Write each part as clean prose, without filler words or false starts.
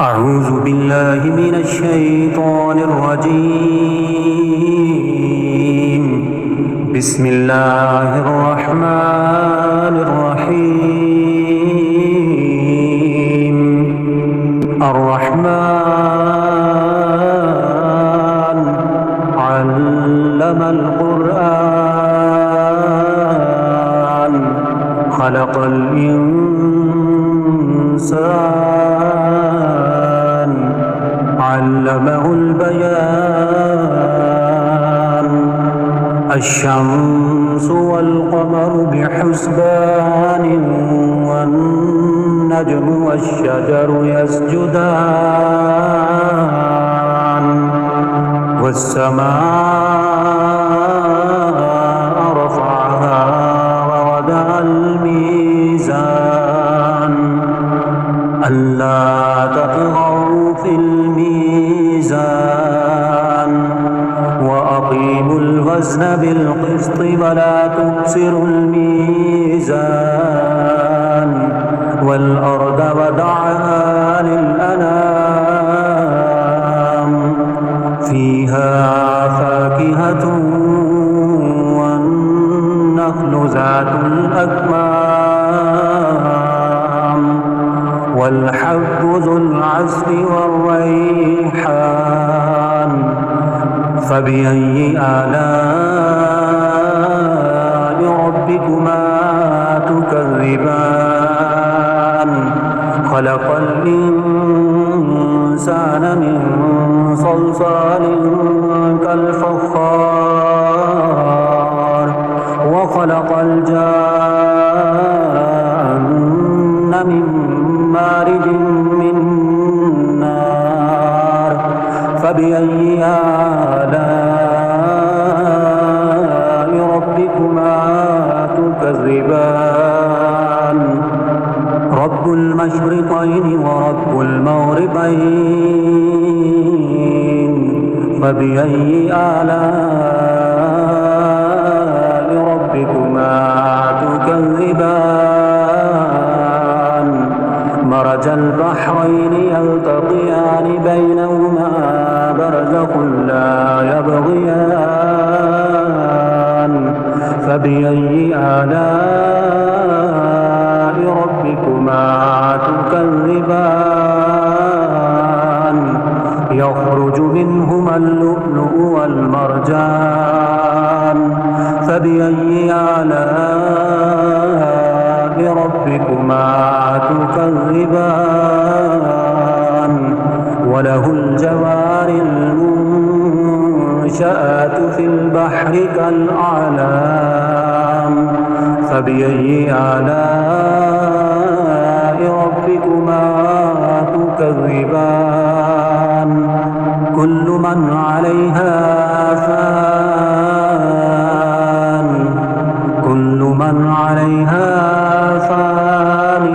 أعوذ بالله من الشيطان الرجيم. بسم الله الرحمن الرحيم. الرحمن علم القرآن خلق الإنسان علمه البيان. الشمس والقمر بحسبان والنجم والشجر يسجدان والسماء رفعها ووضع الميزان ألا تطغوا في الميزان وأقيموا الوزن بالقسط ولا تخسروا الميزان والأرض وضعها للأنام فيها فاكهة والنخل ذات الأكمام والحب ذو العصف والريحان. فبأي آلاء ربكما تكذبان؟ خلق الإنسان من صلصال كالفخار وخلق الجان من مارج من نار. فبأي آلاء ربكما تكذبان؟ رب المشرقين ورب المغربين. فبأي آلاء ربكما تكذبان؟ مرج البحرين يلتقيان بينهما برزخ لا يبغيان. فبأي آلاء ربكما تكذبان؟ يخرج منهما اللؤلؤ والمرجان. فبأي آلاء ربكما تكذبان؟ وله الجوار المنشآت في البحر كالأعلام. فبأي آلاء ربكما تكذبان؟ كل من عليها فان. كل من عليها فان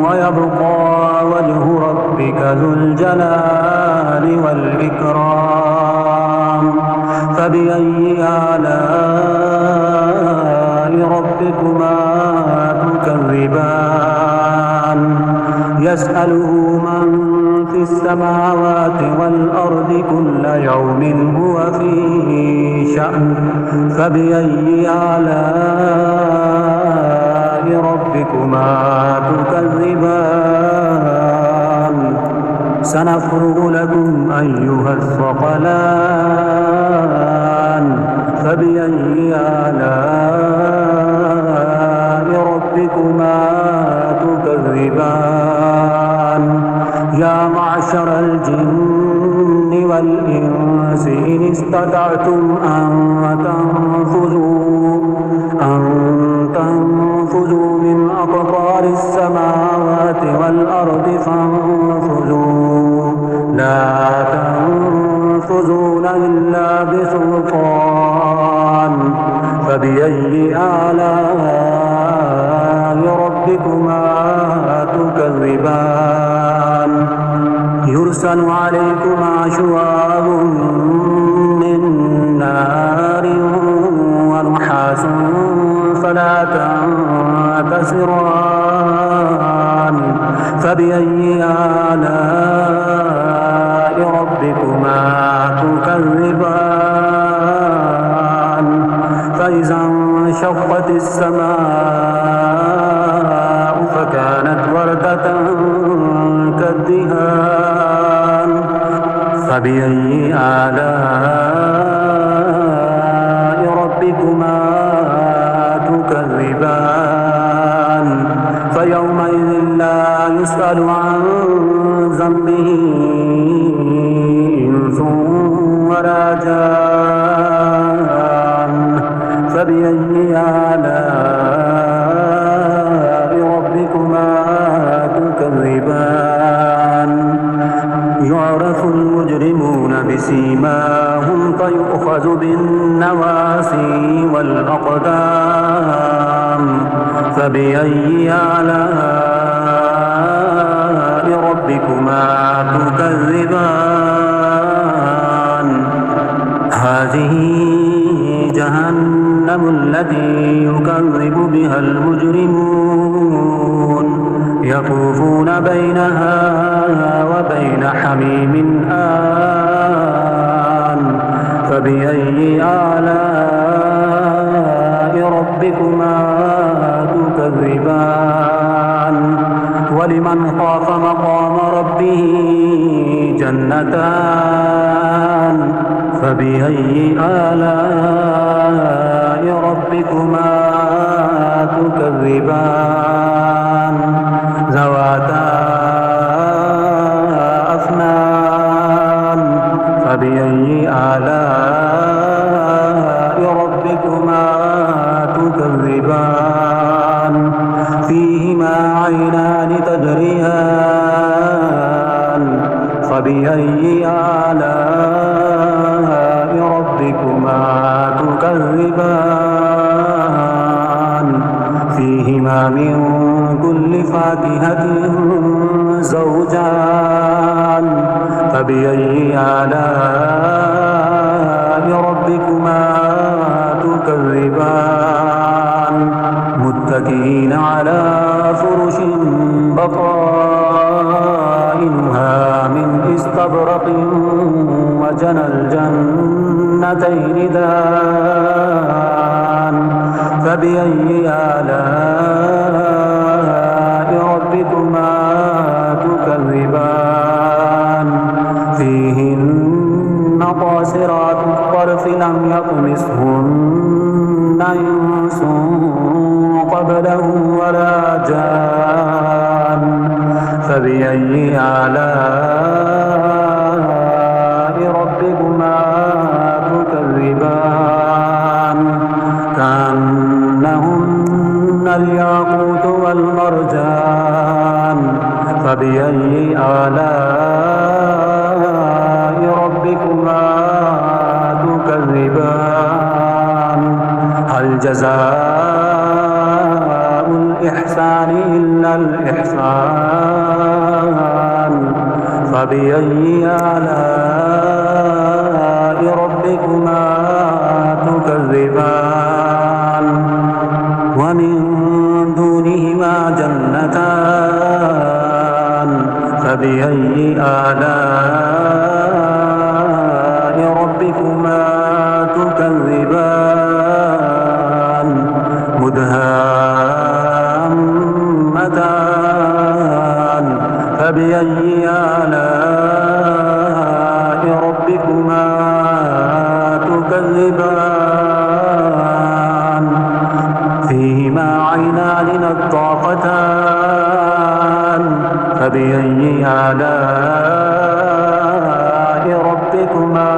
ويبقى وجه ربك ذو الجلال والإكرام. فبأي آلاء ربكما تكذبان؟ يسأله من في السماوات والأرض كل يوم هو في شأن. فبأي آلاء ربكما تكذبان؟ سنفرغ لكم أيها الثقلان. فبأي آلاء ربكما تكذبان؟ يا معشر الجن والإنس إن استطعتم أن تنفذوا من أقطار السماوات والأرض فانفذوا لا تنفذون إلا بسلطان. فبأي آلاء ربكما تكذبان؟ يرسل عليكما شواظ من نار ونحاس فلا تنتصران. فبأي آلاء السماء فكانت وردة كالدهان فبأي آلاء ربكما تكذبان فيومئذ لا يسأل عن ذنبه إنس ولا جان فبأي آلاء ربكما تكذبان يعرف المجرمون بسيماهم فيؤخذ بالنواسي والأقدام فبأي آلاء ربكما تكذبان هذه جهنم التي يكذب بها المجرمون يطوفون بينها وبين حميم آن فبأي آلاء ربكما تكذبان ولمن خاف مقام ربه جنتان فبأي آلاء ربكما تكذبان ذواتا أفنان فبأي آلاء ربكما تكذبان فيهما عينان تجريان فبأي آلاء ربكما تكذبان فيهما من كل فاكهة زوجان فبأي آلاء ربكما تكذبان متكئين على فرش بطائنها من استبرق وجنى الجنتين دان فبأي آلاء ربكما تكذبان فيهن قاصرات الطرف لم يطمثهن إنس قبلهم ولا جان فبأي آلاء ربكما تكذبان كأنهن الياقوت والمرجان فبأي آلاء ربكما تكذبان هل جزاء الإحسان إلا الإحسان فبأي آلاء ربكما تكذبان ومن دونهما جنتان فبأي آلاء ربكما تكذبان مدهامتان فبأي آلاء ربكما تكذبان فيهما عينان نضاختان فبأي آلاء ربكما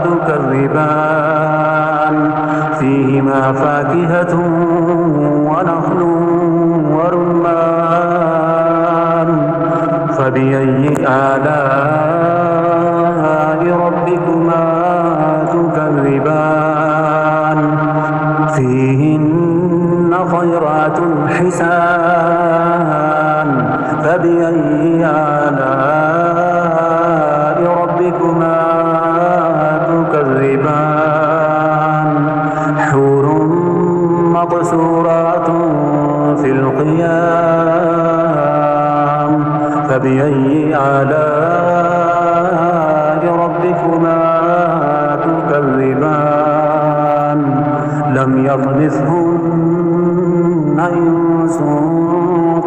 تكذبان فيهما فاكهة ونخل ورمان فبأي آلاء ربكما تكذبان فيهن خيرات حسان فبأي آلاء ربكما تكذبان حور مقصورات في القيام فبأي آلاء ربكما تكذبان لم يطمثهن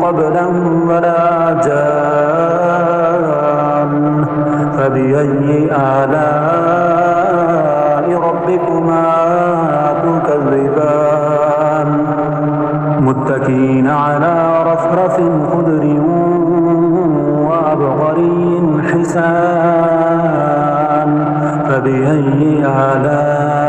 قبلهم ولا جان فبأي آلاء ربكما تكذبان متكئين على رفرف خضر وعبقري حسان فبأي آلاء